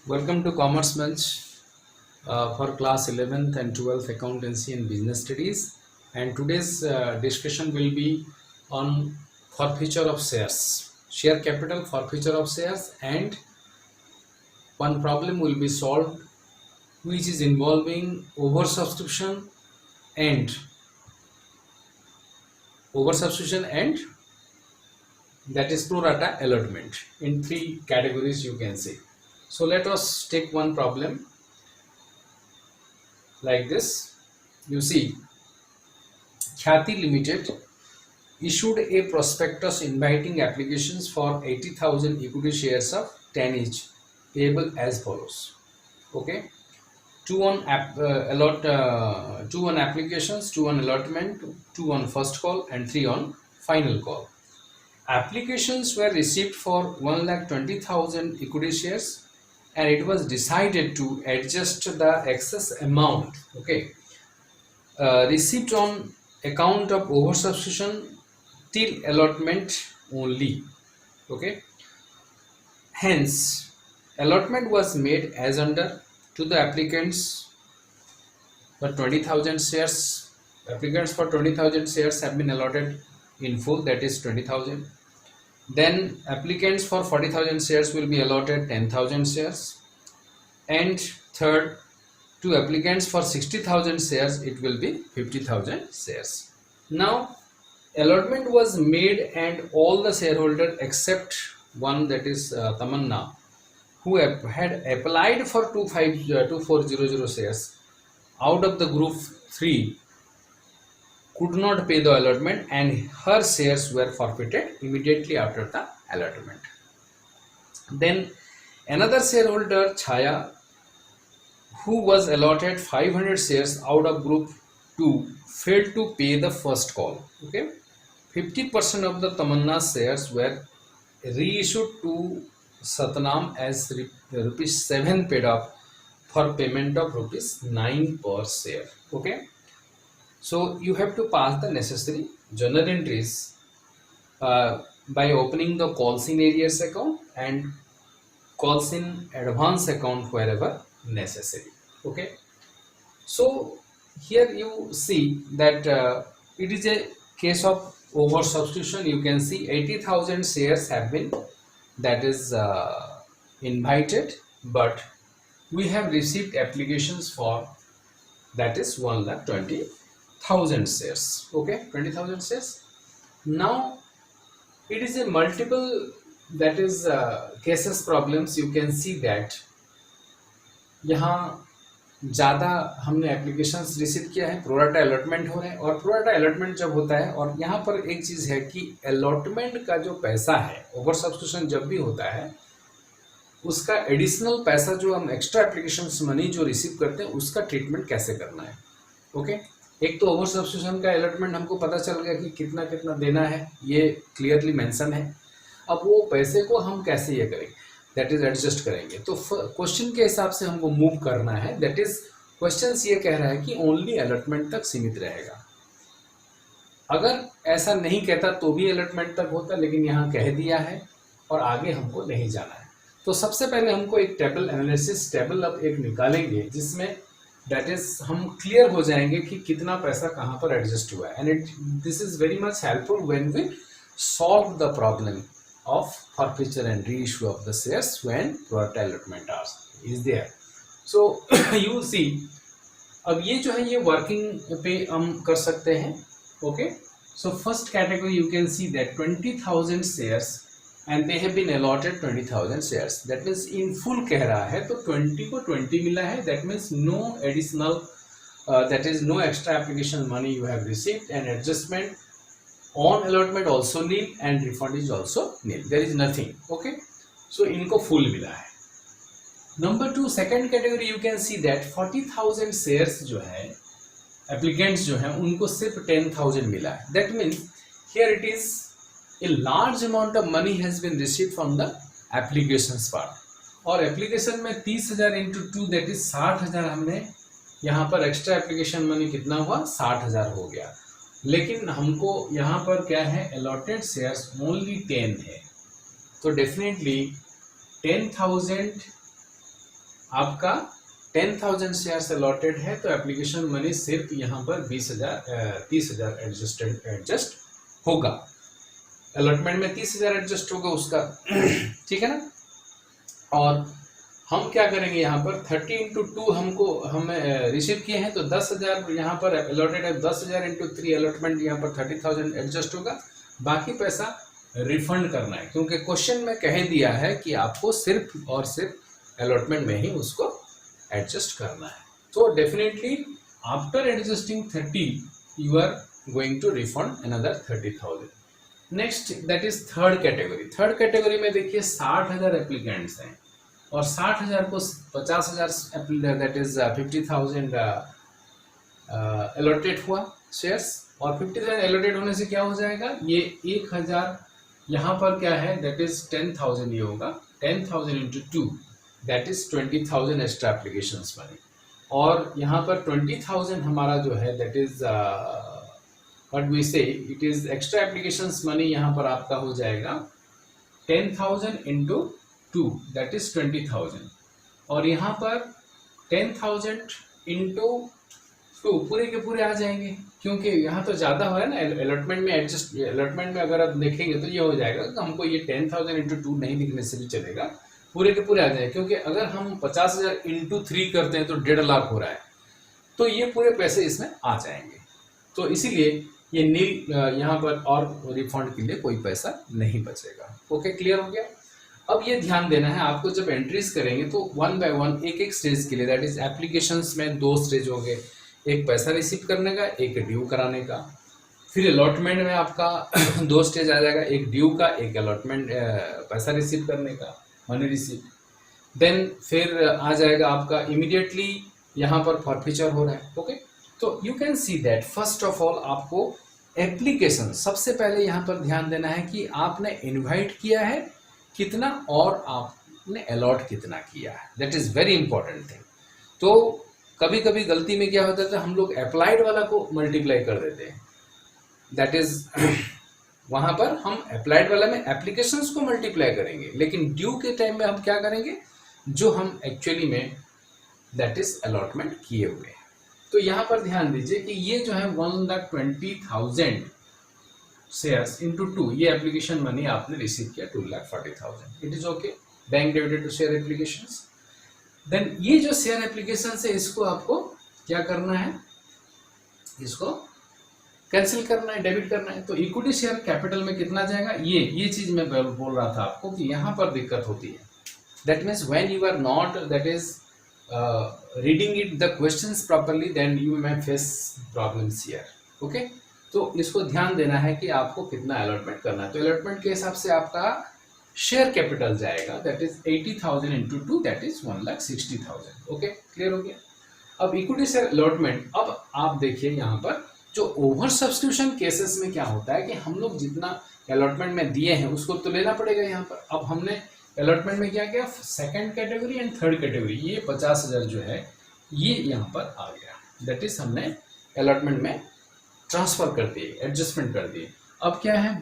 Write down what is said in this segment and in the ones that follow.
Welcome to Commerce Bench for class 11th and 12th Accountancy and Business Studies. And today's discussion will be on forfeiture of shares, share capital forfeiture of shares, and one problem will be solved which is involving and oversubscription and that is pro rata allotment in three categories you can say. So let us take one problem like this. You see, Khyati Limited issued a prospectus inviting applications for 80,000 equity shares of 10 each payable as follows. Okay, two on applications, two on allotment, two on first call, and three on final call. Applications were received for 1,20,000 equity shares, and it was decided to adjust the excess amount, received on account of oversubscription till allotment only. Hence, allotment was made as under to the applicants for 20,000 shares. Applicants for 20,000 shares have been allotted in full, that is 20,000. Then applicants for 40,000 shares will be allotted 10,000 shares, and third, to applicants for 60,000 shares it will be 50,000 shares. Now allotment was made and all the shareholders except one, that is Tamanna, who had applied for 2400 shares out of the group 3 could not pay the allotment, and her shares were forfeited immediately after the allotment. Then another shareholder, Chaya, who was allotted 500 shares out of group 2, failed to pay the first call. 50% of the Tamanna shares were reissued to Satnam as rupees 7 paid off for payment of rupees 9 per share. So you have to pass the necessary journal entries by opening the calls in arrears account and calls in advance account wherever necessary. So here you see that it is a case of oversubscription. You can see 80,000 shares have been invited, but we have received applications for that is 1,20,000 shares. 20,000 shares. Now it is a multiple cases problems. You can see that यहाँ ज़्यादा हमने applications receive किया है, pro rata allotment हो रहे हैं, और pro rata allotment जब होता है, और यहाँ पर एक चीज़ है कि अलॉटमेंट का जो पैसा है, ओवर सब्सक्रिप्शन जब भी होता है उसका एडिशनल पैसा जो हम एक्स्ट्रा एप्लीकेशंस मनी जो रिसीव करते हैं उसका ट्रीटमेंट कैसे करना है. एक तो ओवर सब्सक्रिप्शन का अलॉटमेंट हमको पता चल गया कि कितना कितना देना है, ये क्लियरली मेंशन है. अब वो पैसे को हम कैसे ये करेंगे, दैट इज एडजस्ट करेंगे. तो क्वेश्चन के हिसाब से हमको मूव करना है. दैट इज क्वेश्चन ये कह रहा है कि ओनली अलॉटमेंट तक सीमित रहेगा. अगर ऐसा नहीं कहता तो भी अलॉटमेंट तक होता, लेकिन यहाँ कह दिया है और आगे हमको नहीं जाना है. तो सबसे पहले हमको एक टेबल एनालिसिस, टेबल अब एक निकालेंगे जिसमें दैट इज हम क्लियर हो जाएंगे कि कितना पैसा कहाँ पर एडजस्ट हुआ है. And this is very much helpful when we solve the problem of forfeiture and reissue of the shares when pro rata allotment is there. So you see, अब ये जो है ये वर्किंग पे हम कर सकते हैं. So first category you can see that 20,000 shares and they have been allotted 20,000 shares. That means in full कह रहा है, तो 20 को 20 मिला है. That means no additional that is no extra application money you have received, and adjustment on allotment also nil, and refund is also nil. There is nothing. So इनको full मिला है. Number 2, second category you can see that 40,000 shares जो है applicants जो हैं उनको सिर्फ 10,000 मिला है. That means here it is a large amount of money has been received from the applications part. और application में 30,000 into 2 that is 60,000 हमने यहाँ पर extra application money कितना हुआ, 60,000 हो गया. लेकिन हमको यहाँ पर क्या है, allotted shares only 10 है. तो डेफिनेटली 10,000 आपका 10,000 शेयर्स अलॉटेड है, तो एप्लीकेशन मनी सिर्फ यहाँ पर 30,000 एडजस्ट होगा। अलॉटमेंट में 30,000 एडजस्ट होगा उसका ठीक है ना। और हम क्या करेंगे यहाँ पर 30 × 2 हम रिसीव किए हैं, तो 10,000 यहाँ पर अलॉटेड है, 10,000 × 3 अलॉटमेंट यहाँ पर 30,000 एडजस्ट होगा। बाकी पैसा रिफंड करना है, क्योंकि क्वेश्चन में कह दिया है कि आपको सिर्फ और सिर्फ अलॉटमेंट में ही उसको एडजस्ट करना है। तो definitely after adjusting 30 you are going to refund another 30,000। Next that is third category. Third category में देखिए 60,000 एप्लीकेंट्स हैं और 60,000 को 50,000 दैट इज 50,000 अलॉटेड हुआ शेयर्स, और 50,000 अलॉटेड होने से क्या हो जाएगा, ये 1,000 यहाँ पर क्या है दैट इज 10,000 ये होगा, 10,000 × 2 that is 20,000 extra applications money. और यहाँ पर 20,000 हमारा जो है दैट इज व्हाट वी से it is extra applications money, यहाँ पर आपका हो जाएगा 10,000 × 2 दैट इज 20,000, और यहाँ पर 10,000 × 2 पूरे के पूरे आ जाएंगे, क्योंकि यहाँ तो ज़्यादा हो रहा है ना अलॉटमेंट में एडजस्ट। अलॉटमेंट में अगर आप देखेंगे तो ये हो जाएगा, तो हमको ये 10,000 × 2 नहीं लिखने से भी चलेगा, पूरे के पूरे आ जाएंगे, क्योंकि अगर हम 50,000 × 3 करते हैं तो 1.5 लाख हो रहा है, तो ये पूरे पैसे इसमें आ जाएंगे। तो इसीलिए ये नील यहाँ पर और रिफंड के लिए कोई पैसा नहीं बचेगा। ओके, क्लियर हो गया। अब ये ध्यान देना है आपको, जब एंट्रीज करेंगे तो 1 बाय 1 एक एक स्टेज के लिए, दैट इज एप्लीकेशंस में 2 स्टेज होंगे, एक पैसा रिसीव करने का, एक ड्यू कराने का। फिर अलॉटमेंट में आपका 2 स्टेज आ जाएगा, एक ड्यू का, एक अलॉटमेंट पैसा रिसीव करने का, मनी रिसीव। देन फिर आ जाएगा आपका इमीडिएटली यहाँ पर फॉरफीचर हो रहा है। ओके, तो you can see that first of all आपको एप्लीकेशन सबसे पहले यहाँ पर ध्यान देना है कि आपने इन्वाइट किया है कितना और आपने अलॉट कितना किया है, that is very important thing. तो कभी कभी गलती में क्या होता है, हम लोग अप्लाइड वाला को मल्टीप्लाई कर देते हैं, दैट इज वहां पर हम अप्लाइड वाला में एप्लीकेशंस को मल्टीप्लाई करेंगे, लेकिन ड्यू के टाइम में हम क्या करेंगे, जो हम एक्चुअली में दैट इज अलॉटमेंट किए हुए हैं। तो यहाँ पर ध्यान दीजिए कि ये जो है 1,20,000 शेयर्स इंटू 2, ये एप्लीकेशन मनी आपने रिसीव किया 2,40,000, it is okay, bank debited to share applications. Then ये जो शेयर एप्लीकेशन है इसको आपको क्या करना है, इसको कैंसिल करना है, डेबिट करना है। तो इक्विटी शेयर कैपिटल में कितना जाएगा, ये चीज मैं बोल रहा था आपको कि यहाँ पर दिक्कत होती है। That means when you are not that is reading it the questions properly, then you may face problems here. Okay, तो इसको ध्यान देना है कि आपको कितना अलॉटमेंट करना है। तो अलॉटमेंट के हिसाब से आपका शेयर कैपिटल जाएगा, that is 80,000 × 2 that is 1,60,000। Okay, clear हो गया। अब इक्विटी शेयर अलॉटमेंट, अब आप देखिए यहाँ पर जो ओवर सब्स्टिट्यूशन केसेस में क्या होता है कि हम लोग जितना अलॉटमेंट में दिए हैं उसको तो लेना पड़ेगा यहाँ पर। अब हमने अलॉटमेंट में क्या किया, second category and third category, ये 50,000 जो है ये यहाँ पर आ गया, दैट इज हमने अलॉटमेंट में ट्रांसफर कर दिए, एडजस्टमेंट कर दिए। अब क्या है,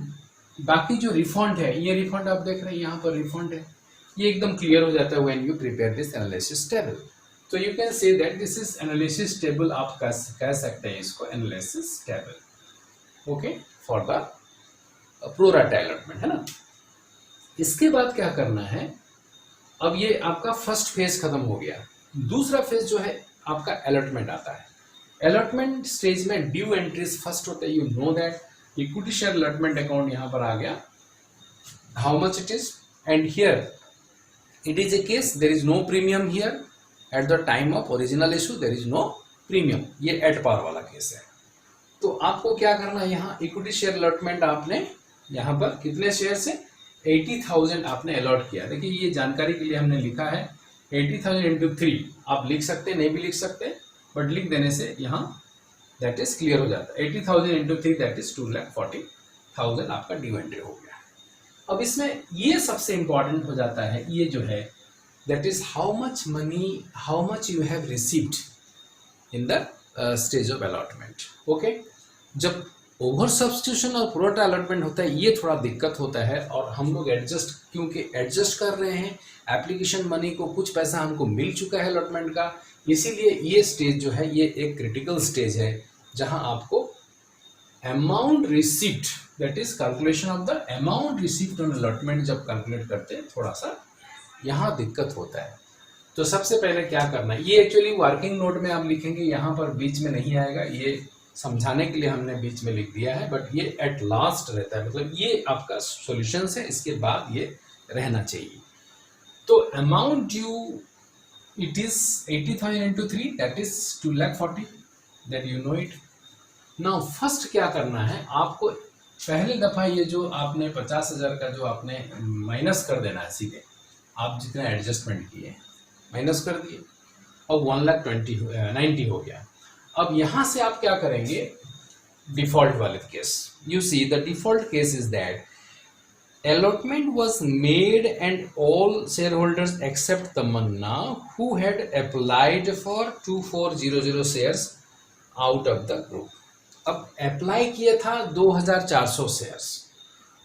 बाकी जो रिफंड है, ये रिफंड आप देख रहे हैं यहाँ पर रिफंड है, ये एकदम क्लियर हो जाता है when you prepare this analysis table. तो you can say that this is analysis table, आप कह सकते हैं इसको analysis table. Okay, for the pro rata allotment, है ना। इसके बाद क्या करना है, अब ये आपका फर्स्ट फेज खत्म हो गया। दूसरा फेज जो है आपका अलॉटमेंट आता है। अलॉटमेंट स्टेज में ड्यू एंट्रीज फर्स्ट होता है, you know that equity share allotment account यहाँ पर आ गया, how much it is, and here it is a case there is no premium here at the time of original issue, there is no premium, ये at par वाला केस है। तो आपको क्या करना है, यहाँ इक्विटी शेयर अलॉटमेंट आपने यहाँ पर कितने शेयर से 80,000 आपने अलॉट किया। देखिए ये जानकारी के लिए हमने लिखा है 80,000 × 3, आप लिख सकते हैं, नहीं भी लिख सकते, बट लिख देने से यहाँ दैट इज क्लियर हो जाता है। 80,000 × 3 दैट इज 2,40,000 आपका ड्यू एंट्री हो गया। अब इसमें ये सबसे इंपॉर्टेंट हो जाता है, ये जो है that is how much money, how much you have received in the stage of allotment. Okay, जब ओवर सब्स्टिट्यूशन और प्रोरेटा अलॉटमेंट होता है, ये थोड़ा दिक्कत होता है, और हम लोग क्योंकि एडजस्ट कर रहे हैं एप्लीकेशन मनी को, कुछ पैसा हमको मिल चुका है अलॉटमेंट का, इसीलिए ये स्टेज जो है ये एक क्रिटिकल स्टेज है जहां आपको amount received, that is calculation of the amount received on allotment जब कैलकुलेट करते हैं थोड़ा सा यहाँ दिक्कत होता है। तो सबसे पहले क्या करना है, ये एक्चुअली वर्किंग नोट में आप लिखेंगे, यहाँ पर बीच में नहीं आएगा, ये समझाने के लिए हमने बीच में लिख दिया है, बट ये एट लास्ट रहता है, मतलब ये आपका सॉल्यूशन है, इसके बाद ये रहना चाहिए। तो amount due it is 80,000 into 3, that is 2,40,000, that you know it. Now first क्या करना है आपको, पहले दफा ये जो आपने 50,000 का जो आपने माइनस कर देना है, सीधे आप जितना एडजस्टमेंट किए माइनस कर दिए, और 1,90,000 हो गया। अब यहाँ से आप क्या करेंगे, डिफॉल्ट वाले case, you see the default case is that allotment was made and all shareholders except Tamanna who had applied for 2400 shares out of the group. अब अप्लाई किया था 2,400 शेयर्स,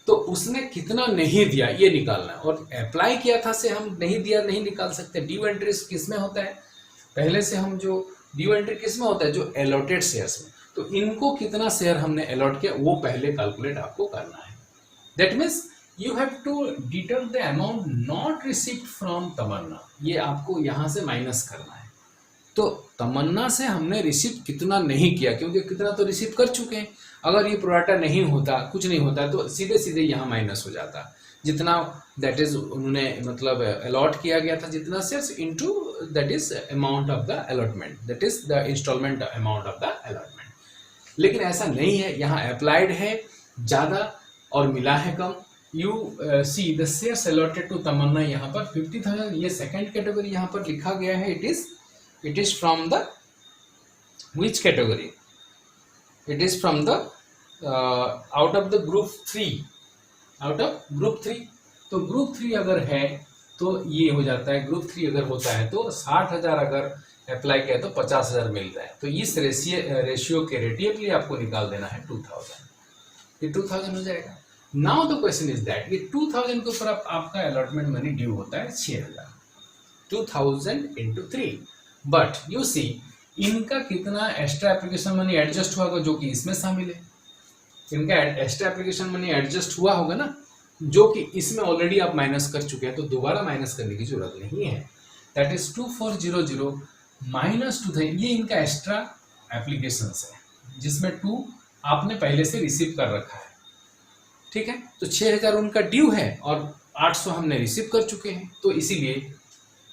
तो उसने कितना नहीं दिया ये निकालना है, और अप्लाई किया था से हम नहीं दिया नहीं निकाल सकते। ड्यू एंट्री किस में होता है, पहले से हम जो ड्यू एंट्री किस में होता है, जो अलॉटेड शेयर्स में, तो इनको कितना शेयर हमने अलॉट किया वो पहले कैलकुलेट आपको करना है। That means you have to deduct the amount not received from तमन्ना, ये आपको यहाँ से माइनस करना है। तो तमन्ना से हमने रिसीव कितना नहीं किया, क्योंकि कितना तो रिसीव कर चुके हैं, अगर ये प्रोराटा नहीं होता, कुछ नहीं होता, तो सीधे सीधे यहाँ माइनस हो जाता, जितना दैट इज उन्होंने मतलब अलॉट किया गया था जितना shares into that is amount of the allotment, that is the instalment amount of the allotment. लेकिन ऐसा नहीं है, यहाँ अप्लाइड है ज़्यादा और मिला है कम। You see the shares allotted to तमन्ना यहाँ पर 50,000, ये सेकंड कैटेगरी यहाँ पर लिखा गया है, it is from the which category, it is from the out of the group 3, out of group 3। तो ग्रुप 3 अगर है तो ये हो जाता है, ग्रुप 3 अगर होता है तो 60,000 अगर अप्लाई किया तो 50,000 मिल रहा है, तो इस रेशियो के रेटिवली आपको निकाल देना है 2,000, ये 2,000 हो जाएगा। Now the question is that ये 2,000 के ऊपर आपका अलॉटमेंट मनी ड्यू होता है 6,000, 2,000 into 3, बट यू सी इनका कितना एक्स्ट्रा एप्लीकेशन मनी एडजस्ट हुआ होगा जो कि इसमें शामिल है, इनका एक्स्ट्रा एप्लीकेशन मनी एडजस्ट हुआ होगा ना, जो कि इसमें ऑलरेडी आप माइनस कर चुके हैं, तो दोबारा माइनस करने की जरूरत नहीं है। दैट इज 2,400 माइनस 2,000, ये इनका एक्स्ट्रा एप्लीकेशन है जिसमें 2 आपने पहले से रिसीव कर रखा है, ठीक है। तो 6,000 उनका ड्यू है और 800 हमने रिसीव कर चुके हैं, तो इसीलिए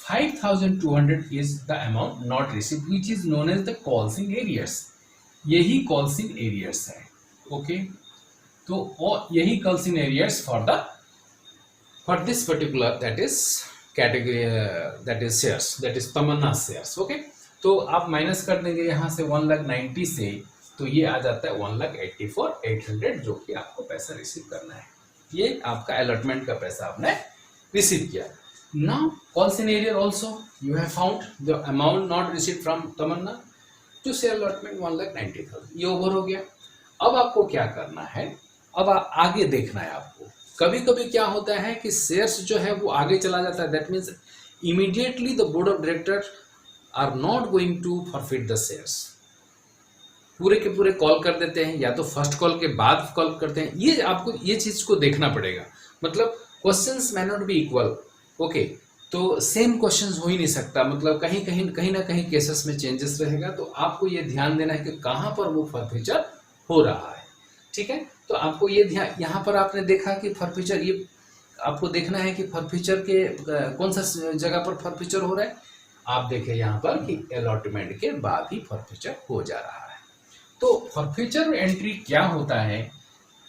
5,200 is the amount not receive which is known as the calls in arrears, यही कॉल्स इन एरियर्स है, ओके। तो यही calls in arrears for this particular that is category, that is shares, that is Tamanna shares, okay. तो आप minus कर देंगे यहाँ से 1,90,000 से, तो ये आ जाता है 1,84,800 जो कि आपको पैसा रिसीव करना है, ये आपका अलॉटमेंट का पैसा आपने रिसीव किया। Now calls in arrear also you have found the amount not receive from Tamanna to share allotment 1,90,000, ये ओवर हो गया। अब आपको क्या करना है, अब आगे देखना है आपको। कभी कभी क्या होता है कि शेयर्स जो है वो आगे चला जाता है, that means immediately the board of director are not going to forfeit the shares, पूरे के पूरे कॉल कर देते हैं, या तो फर्स्ट कॉल के बाद कॉल करते हैं, ये आपको ये चीज को देखना पड़ेगा। मतलब questions may not be equal, okay. तो सेम क्वेश्चंस हो ही नहीं सकता, मतलब कहीं ना कहीं केसेस में चेंजेस रहेगा, तो आपको ये ध्यान देना है कि कहाँ पर वो फॉरफीचर हो रहा है, ठीक है। तो आपको ये ध्यान, यहाँ पर आपने देखा कि फॉरफीचर, ये आपको देखना है कि फॉरफीचर के कौन सा जगह पर फॉरफीचर हो रहा है। आप देखें यहाँ पर कि अलॉटमेंट के बाद ही फॉरफीचर हो जा रहा है। तो फॉरफीचर एंट्री क्या होता है,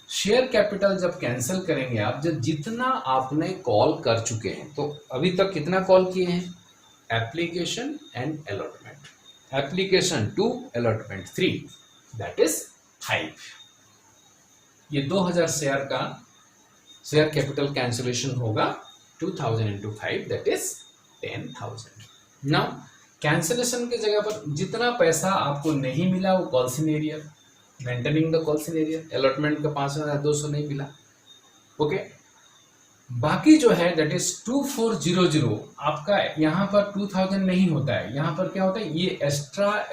शेयर कैपिटल जब कैंसिल करेंगे आप, जब जितना आपने कॉल कर चुके हैं, तो अभी तक कितना कॉल किए हैं, application and allotment, application 2 allotment 3, that is 5, ये 2,000 शेयर का शेयर कैपिटल कैंसिलेशन होगा, 2,000 into 5 that is 10,000। Now cancellation की जगह पर जितना पैसा आपको नहीं मिला वो calls in arrear, maintaining the call scenario, allotment का 5,200 नहीं मिला। ओके, बाकी जो है दैट इज 2400 आपका यहाँ पर 2000 नहीं होता है, यहाँ पर क्या होता है, ये एक्स्ट्रा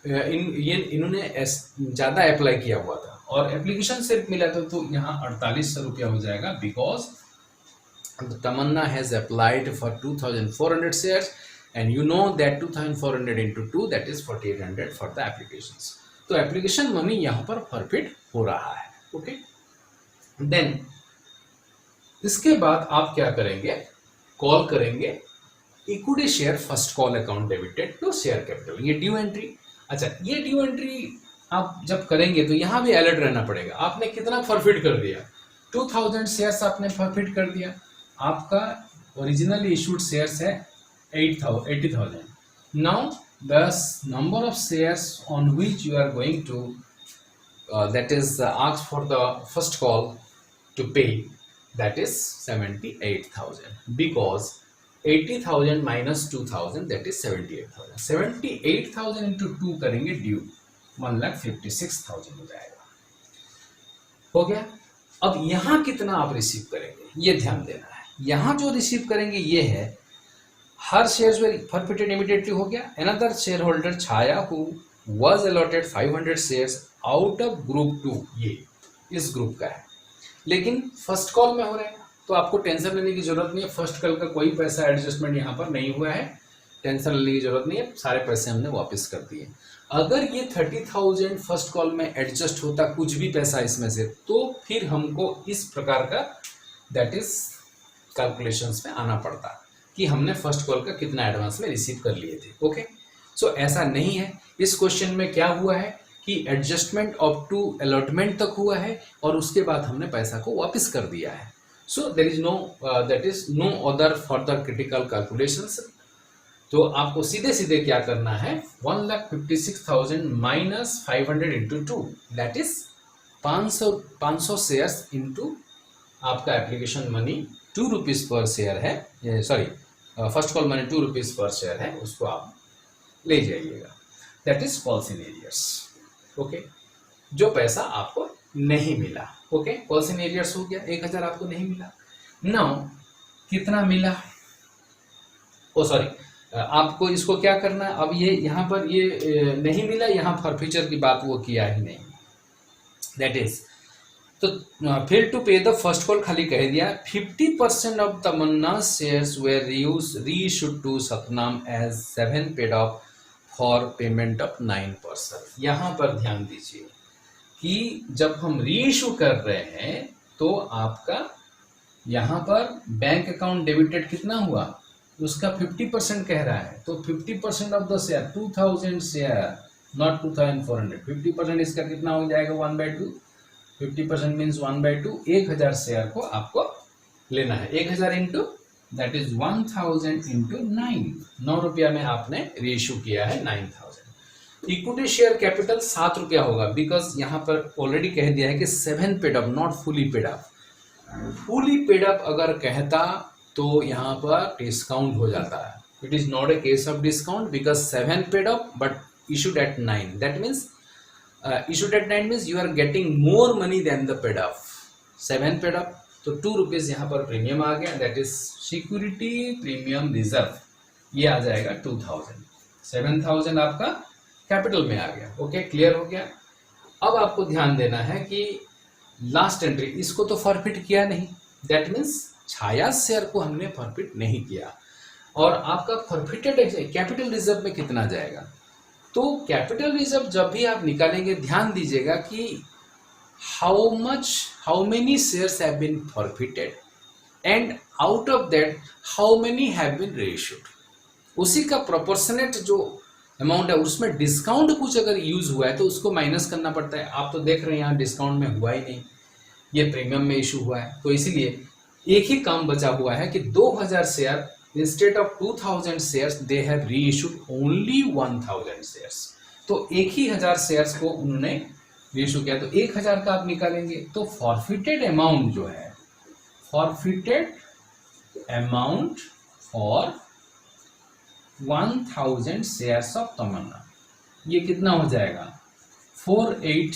इन्होंने ज़्यादा अप्लाई किया हुआ था और एप्लीकेशन सिर्फ मिला था, तो यहाँ 4800 रुपया हो जाएगा, because Tamanna has applied for 2400 shares and you know that 2400 into 2 that is 4800 for the applications. तो एप्लीकेशन मनी यहाँ पर फॉरफिट हो रहा है। ओके, देन इसके बाद आप क्या करेंगे, कॉल करेंगे equity share first call account debited to share capital, ये ड्यू एंट्री। अच्छा, ये ड्यू एंट्री आप जब करेंगे तो यहाँ भी अलर्ट रहना पड़ेगा, आपने कितना फॉरफिट कर दिया, 2000 शेयर्स आपने फॉरफिट कर दिया, आपका ओरिजिनली इशूड शेयर्स है 80,000। Now the number of shares on which you are going to that is ask for the first call to pay, that is 78,000, because 80,000 minus 2,000 that is 78,000। 78,000 into 2 करेंगे due 1,56,000 हो जाएगा। हो गया। अब यहाँ कितना आप रिसीव करेंगे ये ध्यान देना है। यहाँ जो रिसीव करेंगे ये है, हर शेयर्स विल फॉरफिटेड इमीडिएटली हो गया। Another share holder Chhaya who was allotted 500 shares out of group 2, ये इस ग्रुप का है, लेकिन फर्स्ट कॉल में हो रहा है, तो आपको टेंशन लेने की जरूरत नहीं है। फर्स्ट कॉल का कोई पैसा एडजस्टमेंट यहाँ पर नहीं हुआ है, टेंशन लेने की जरूरत नहीं है, सारे पैसे हमने वापस कर दिए। अगर ये 30,000 फर्स्ट कॉल में एडजस्ट होता कुछ भी पैसा इसमें से, तो फिर हमको इस प्रकार का दैट इज कैलकुलेशंस में आना पड़ता कि हमने फर्स्ट कॉल का कितना एडवांस में रिसीव कर लिए थे। ओके, सो ऐसा नहीं है। इस क्वेश्चन में क्या हुआ है कि एडजस्टमेंट ऑफ टू अलॉटमेंट तक हुआ है और उसके बाद हमने पैसा को वापस कर दिया है। So there is no that is no other further critical calculations. तो आपको सीधे सीधे क्या करना है, 1,56,000 minus 500 into 2 that is 500 shares into आपका application money 2 rupees per share है, sorry first call money 2 rupees per share है, उसको आप ले जाइएगा। That is calls in arrears. Okay, जो पैसा आपको नहीं मिला। ओके, कॉल्स इन एरियर्स हो गया, 1,000 आपको नहीं मिला। नाउ कितना मिला, ओ सॉरी, आपको इसको क्या करना है, अब ये यहाँ पर ये नहीं मिला, यहाँ फॉरफिचर की बात वो किया ही नहीं, दैट इज तो fail to pay the first call खाली कह दिया। 50% of Tamanna shares were reissued to Satnam as 7 paid off for payment of 9%। यहाँ पर ध्यान दीजिए कि जब हम रीइश्यू कर रहे हैं तो आपका यहाँ पर बैंक अकाउंट डेबिटेड कितना हुआ, उसका 50% कह रहा है, तो 50% of the share 2,000 share not 2,400, 50% इसका कितना हो जाएगा 1/2, 50% मीन्स 1/2, 1,000 शेयर को आपको लेना है। 1,000 इंटू दैट इज 1,000 इंटू 9 रुपया में आपने रीइश्यू किया है 9,000। इक्विटी शेयर कैपिटल 7 रुपया होगा, बिकॉज यहाँ पर ऑलरेडी कह दिया है कि 7 paid up not fully paid up. Fully paid up अगर कहता तो यहाँ पर डिस्काउंट हो जाता है। It is not a case of discount because 7 paid up but issued at 9, that means issued at 9 means you are getting more money than the paid up। 7 paid up तो 2 rupees यहाँ पर premium आ गया, that is security premium reserve, ये आ जाएगा 2,000। 7,000 आपका capital में आ गया। Okay, clear हो गया। अब आपको ध्यान देना है कि लास्ट एंट्री इसको तो फॉरफिट किया नहीं, दैट मीन्स छाया शेयर को हमने फॉरफिट नहीं किया, और आपका फॉरफिटेड कैपिटल रिजर्व में कितना जाएगा। तो कैपिटल रिजर्व जब भी आप निकालेंगे ध्यान दीजिएगा कि how many shares have been forfeited and out of that how many have been reissued, उसी का प्रोपोर्शनेट जो अमाउंट है उसमें डिस्काउंट कुछ अगर यूज हुआ है तो उसको माइनस करना पड़ता है। आप तो देख रहे हैं यहाँ डिस्काउंट में हुआ ही नहीं, ये प्रीमियम में इशू हुआ है, तो इसीलिए एक ही काम बचा हुआ है कि 2,000 share instead of 2,000 shares they have reissued only 1,000 shares। तो 1,000 शेयर्स को उन्होंने रीइश्यू किया, तो 1,000 का आप निकालेंगे तो फॉरफिटेड अमाउंट जो है, forfeited amount for 1,000 shares of Tamanna, ये कितना हो जाएगा 48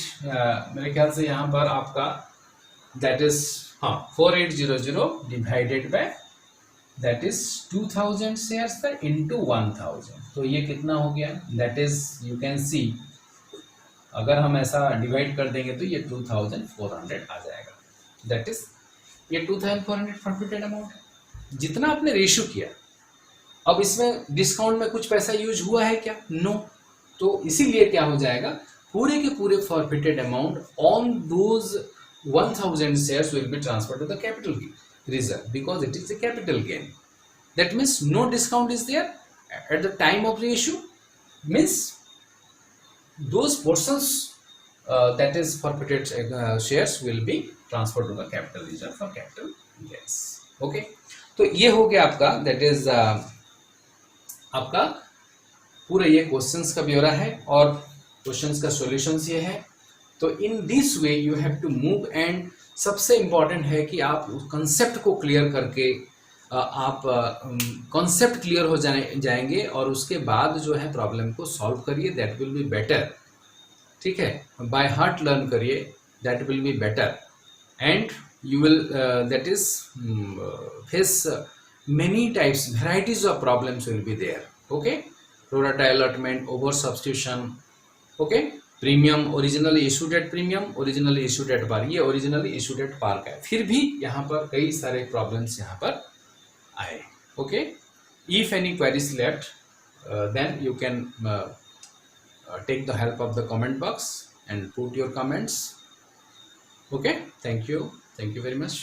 मेरे ख्याल से यहाँ पर आपका that is 4800 divided by that is 2000 shares था इनटू 1000, तो ये कितना हो गया, that is you can see अगर हम ऐसा डिवाइड कर देंगे तो ये 2400 आ जाएगा, दैट इज ये 2400 फॉरफिटेड अमाउंट है जितना आपने रेशियो किया। अब इसमें डिस्काउंट में कुछ पैसा यूज हुआ है क्या, नो, तो इसीलिए क्या हो जाएगा, पूरे के पूरे forfeited amount on those 1000 shares will be transferred to the capital reserve because it is a capital gain. That means no discount is there at the time of reissue, means those portions that is forfeited shares will be transferred to the capital reserve for capital gains. Okay, तो ये हो गया आपका that is आपका पूरा ये questions का ब्यौरा है और क्वेश्चंस का सॉल्यूशंस ये है। तो in this way you have to move and सबसे इम्पॉर्टेंट है कि आप कंसेप्ट को क्लियर करके आप कॉन्सेप्ट क्लियर हो जाएंगे और उसके बाद जो है प्रॉब्लम को सॉल्व करिए, दैट विल बी बेटर। ठीक है, बाय हार्ट लर्न करिए, that will be better and you will that is face many types varieties of problems will be there. Okay, pro rata allotment, over substitution, okay, premium originally issued at premium, originally issued at par, ये originally issued at पार का है, फिर भी यहाँ पर कई सारे problems यहाँ पर आए। Okay, if any queries left then you can take the help of the comment box and put your comments. Okay, thank you very much.